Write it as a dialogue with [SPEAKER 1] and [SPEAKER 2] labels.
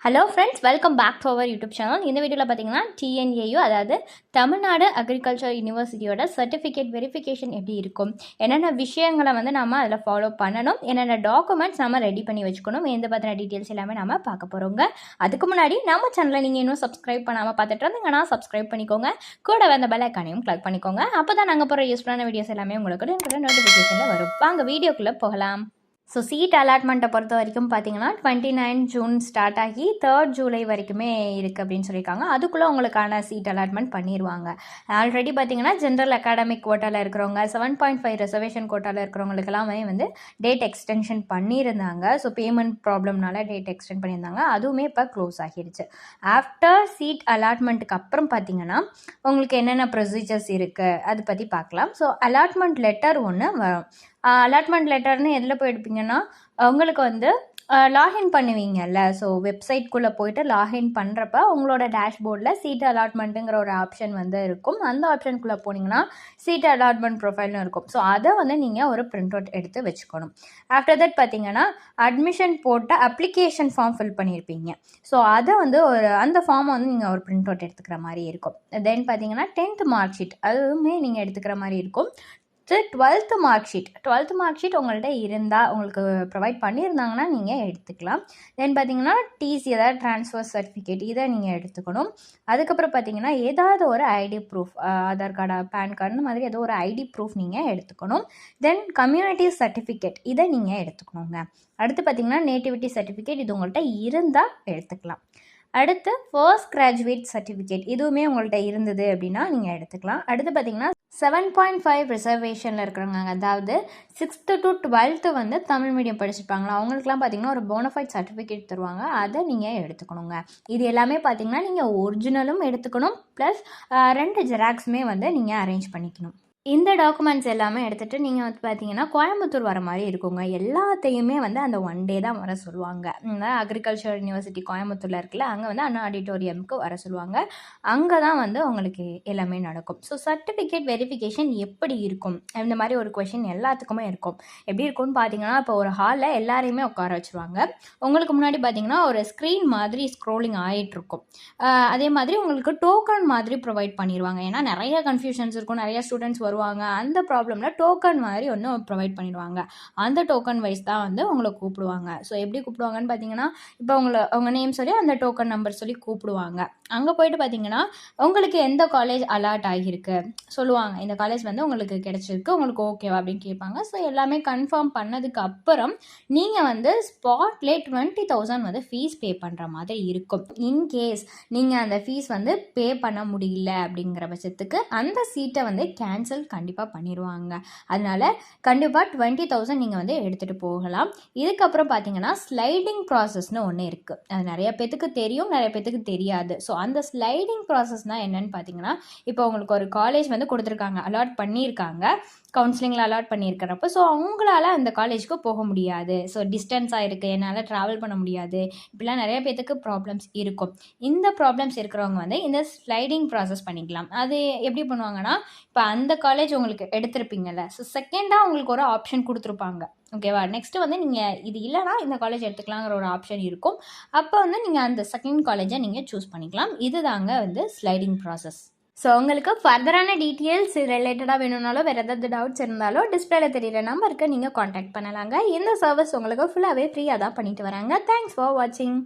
[SPEAKER 1] Hello friends, welcome back to our YouTube channel. இந்த வீடியோவில் பார்த்தீங்கன்னா டிஎன்ஏயு, அதாவது தமிழ்நாடு அக்ரிகல்ச்சர் யூனிவர்சிட்டியோட சர்டிஃபிகேட் வெரிஃபிகேஷன் எப்படி இருக்கும், என்னென்ன விஷயங்களை வந்து நம்ம அதில் ஃபாலோ பண்ணணும், என்னென்ன டாக்குமெண்ட்ஸ் நம்ம ரெடி பண்ணி வச்சுக்கணும், எந்த பற்றின டீட்டெயில்ஸ் எல்லாமே நம்ம பார்க்க போகிறோங்க. அதுக்கு முன்னாடி நம்ம சேனலை நீங்கள் இன்னும் சப்ஸ்கிரைப் பண்ணாமல் பார்த்துட்டு இருந்தீங்கன்னா சப்ஸ்கிரைப் பண்ணிக்கோங்க. கூட அந்த பெல் ஐக்கானையும் கிளிக் பண்ணிக்கோங்க. அப்போ தான் நாங்கள் போகிற யூஸ்ஃபுல்லான வீடியோஸ் எல்லாமே உங்களுக்கு நோட்டிஃபிகேஷனில் வரும். வாங்க வீடியோக்குள்ளே போகலாம். ஸோ சீட் அலாட்மெண்ட்டை பொறுத்த வரைக்கும் பார்த்தீங்கன்னா 29 ஜூன் ஸ்டார்ட் ஆகி 3 ஜூலை வரைக்குமே இருக்குது அப்படின்னு சொல்லியிருக்காங்க. அதுக்குள்ளே உங்களுக்கான சீட் அலாட்மெண்ட் பண்ணிடுவாங்க. ஆல்ரெடி பார்த்தீங்கன்னா ஜென்ரல் அகாடமிக் கோட்டாவில் இருக்கிறவங்க, 7.5 ரிசர்வேஷன் கோட்டாவில் இருக்கிறவங்களுக்கெல்லாமே வந்து டேட் எக்ஸ்டென்ஷன் பண்ணியிருந்தாங்க. ஸோ பேமெண்ட் ப்ராப்ளம்னால டேட் எக்ஸ்டெண்ட் பண்ணியிருந்தாங்க. அதுவுமே இப்போ க்ளோஸ் ஆகிடுச்சு. ஆஃப்டர் சீட் அலாட்மெண்ட்டுக்கு அப்புறம் பார்த்தீங்கன்னா உங்களுக்கு என்னென்ன ப்ரொசீஜர்ஸ் இருக்குது அது பற்றி பார்க்கலாம். ஸோ அலாட்மெண்ட் லெட்டர் ஒன்று வரும். அலாட்மெண்ட் லெட்டர்னு எதில் போய் எடுப்பீங்கன்னா, உங்களுக்கு வந்து லாகின் பண்ணுவீங்கல்ல. ஸோ வெப்சைட்குள்ளே போய்ட்டு லாகின் பண்ணுறப்ப உங்களோட டேஷ்போர்டில் சீட் அலாட்மெண்ட்டுங்கிற ஒரு ஆப்ஷன் வந்து இருக்கும். அந்த ஆப்ஷனுக்குள்ளே போனீங்கன்னா சீட் அலாட்மெண்ட் ப்ரொஃபைல்னு இருக்கும். ஸோ அதை வந்து நீங்கள் ஒரு பிரிண்ட் அவுட் எடுத்து வச்சுக்கணும். ஆஃப்டர் தட் பார்த்தீங்கன்னா அட்மிஷன் போட்ட அப்ளிகேஷன் ஃபார்ம் ஃபில் பண்ணியிருப்பீங்க. ஸோ அதை வந்து அந்த ஃபார்மை வந்து நீங்கள் ஒரு பிரிண்ட் அவுட் எடுத்துக்கிற மாதிரி இருக்கும். தென் பார்த்தீங்கன்னா 10th மார்க் ஷீட் அதுவுமே நீங்கள் எடுத்துக்கிற மாதிரி இருக்கும். 12th மார்க் ஷீட் உங்கள்கிட்ட இருந்தால், உங்களுக்கு ப்ரொவைட் பண்ணியிருந்தாங்கன்னா நீங்கள் எடுத்துக்கலாம். தென் பார்த்தீங்கன்னா டிசி, அதாவது ட்ரான்ஸ்ஃபர் சர்டிஃபிகேட், இதை நீங்கள் எடுத்துக்கணும். அதுக்கப்புறம் பார்த்தீங்கன்னா ஏதாவது ஒரு ஐடி ப்ரூஃப், ஆதார் கார்டா பேன் கார்டு, இந்த மாதிரி ஏதோ ஒரு ஐடி ப்ரூஃப் நீங்கள் எடுத்துக்கணும். தென் கம்யூனிட்டி சர்டிஃபிகேட், இதை நீங்கள் எடுத்துக்கணுங்க. அடுத்து பார்த்தீங்கன்னா நேட்டிவிட்டி சர்டிஃபிகேட், இது உங்கள்கிட்ட இருந்தால் எடுத்துக்கலாம். அடுத்து ஃபர்ஸ்ட் கிராஜுவேட் சர்டிஃபிகேட், இதுவுமே உங்கள்கிட்ட இருந்தது அப்படின்னா நீங்கள் எடுத்துக்கலாம். அடுத்து பார்த்தீங்கன்னா 7.5 ரிசர்வேஷனில் இருக்கிறவங்க, அதாவது 6th to 12th வந்து தமிழ் மீடியம் படிச்சிருப்பாங்களா, அவங்களுக்குலாம் பார்த்தீங்கன்னா ஒரு போனஃபைட் சர்டிஃபிகேட் தருவாங்க. அதை நீங்கள் எடுத்துக்கணுங்க. இது எல்லாமே பார்த்தீங்கன்னா நீங்கள் ஒரிஜினலும் எடுத்துக்கணும், ப்ளஸ் 2 ஜெராக்ஸுமே வந்து நீங்கள் அரேஞ்ச் பண்ணிக்கணும். இந்த டாக்குமெண்ட்ஸ் எல்லாமே எடுத்துகிட்டு நீங்கள் வந்து பார்த்தீங்கன்னா கோயம்புத்தூர் வர மாதிரி இருக்குங்க. எல்லாத்தையுமே வந்து அந்த 1 day தான் வர சொல்லுவாங்க. அக்ரிகல்ச்சர் யூனிவர்சிட்டி கோயம்புத்தூரில் இருக்குல்ல, அங்கே வந்து அண்ணா ஆடிட்டோரியமுக்கு வர சொல்லுவாங்க. அங்கே தான் வந்து உங்களுக்கு எல்லாமே நடக்கும். ஸோ சர்டிஃபிகேட் வெரிஃபிகேஷன் எப்படி இருக்கும், இந்த மாதிரி ஒரு கொஷின் எல்லாத்துக்குமே இருக்கும். எப்படி இருக்கும்னு பார்த்தீங்கன்னா, இப்போ ஒரு ஹாலில் எல்லாரையுமே உட்கார வச்சுருவாங்க. உங்களுக்கு முன்னாடி பார்த்தீங்கன்னா ஒரு ஸ்க்ரீன் மாதிரி ஸ்க்ரோலிங் ஆகிட்டுருக்கும். அதே மாதிரி உங்களுக்கு டோக்கன் மாதிரி ப்ரொவைட் பண்ணிடுவாங்க. ஏன்னா நிறைய கன்ஃபியூஷன்ஸ் இருக்கும், நிறைய ஸ்டூடெண்ட்ஸ் வருவாங்க. அந்த ப்ராப்ளமில் டோக்கன் மாதிரி ஒன்று ப்ரொவைட் பண்ணிடுவாங்க. அந்த டோக்கன் வைஸ் தான் வந்து உங்களை கூப்பிடுவாங்க. ஸோ எப்படி கூப்பிடுவாங்கன்னு பார்த்தீங்கன்னா, இப்போ உங்கள் நேம் சொல்லி அந்த டோக்கன் நம்பர் சொல்லி கூப்பிடுவாங்க. அங்கே போயிட்டு பார்த்தீங்கன்னா உங்களுக்கு எந்த காலேஜ் அலாட் ஆகியிருக்கு சொல்லுவாங்க. இந்த காலேஜ் வந்து உங்களுக்கு கிடைச்சிருக்கு, உங்களுக்கு ஓகேவா அப்படின்னு கேட்பாங்க. ஸோ எல்லாமே கன்ஃபார்ம் பண்ணதுக்கு அப்புறம் நீங்கள் வந்து ஸ்பாட்லேயே 20,000 வந்து ஃபீஸ் பே பண்ணுற மாதிரி இருக்கும். இன்கேஸ் நீங்கள் அந்த ஃபீஸ் வந்து பே பண்ண முடியல அப்படிங்கிற பட்சத்துக்கு அந்த சீட்டை வந்து கேன்சல் கண்டிப்பாக பண்ணிடுவாங்க. அதனால கண்டிப்பாக 20,000 நீங்கள் வந்து எடுத்துகிட்டு போகலாம். இதுக்கப்புறம் பார்த்தீங்கன்னா ஸ்லைடிங் ப்ராசஸ்னு ஒன்று இருக்குது. அது நிறைய பேத்துக்கு தெரியும், நிறைய பேத்துக்கு தெரியாது. ஸோ அந்த ஸ்லைடிங் ப்ராசஸ்னால் என்னன்னு பார்த்தீங்கன்னா, இப்போ உங்களுக்கு ஒரு காலேஜ் வந்து கொடுத்துருக்காங்க, அலாட் பண்ணியிருக்காங்க, கவுன்சிலிங்கில் அலாட் பண்ணியிருக்கிறப்போ, ஸோ அவங்களால அந்த காலேஜுக்கு போக முடியாது, ஸோ டிஸ்டன்ஸாக இருக்குது, என்னால் ட்ராவல் பண்ண முடியாது, இப்படிலாம் நிறைய பேத்துக்கு ப்ராப்ளம்ஸ் இருக்கும். இந்த ப்ராப்ளம்ஸ் இருக்கிறவங்க வந்து இந்த ஸ்லைடிங் ப்ராசஸ் பண்ணிக்கலாம். அது எப்படி பண்ணுவாங்கன்னா, இப்போ அந்த காலேஜ் உங்களுக்கு எடுத்திருப்பீங்கல்ல, ஸோ செகண்டாக உங்களுக்கு ஒரு ஆப்ஷன் கொடுத்துருப்பாங்க. ஓகேவா, நெக்ஸ்ட்டு வந்து நீங்கள் இது இல்லைனா இந்த காலேஜ் எடுத்துக்கலாங்கிற ஒரு ஆப்ஷன் இருக்கும். அப்போ வந்து நீங்கள் அந்த செகண்ட் காலேஜை நீங்கள் சூஸ் பண்ணிக்கலாம். இதுதாங்க வந்து ஸ்லைடிங் ப்ராசஸ். ஸோ உங்களுக்கு ஃபர்தரான டீட்டெயில்ஸ் ரிலேட்டடாக வேணும்னாலும், வேறு ஏதாவது டவுட்ஸ் இருந்தாலும் டிஸ்பிளேல தெரியிற நம்பருக்கு நீங்கள் காண்டாக்ட் பண்ணலாங்க. இந்த சர்வீஸ் உங்களுக்கு ஃபுல்லாகவே ஃப்ரீயாக தான் பண்ணிட்டு வராங்க. தேங்க்ஸ் ஃபார் வாட்சிங்.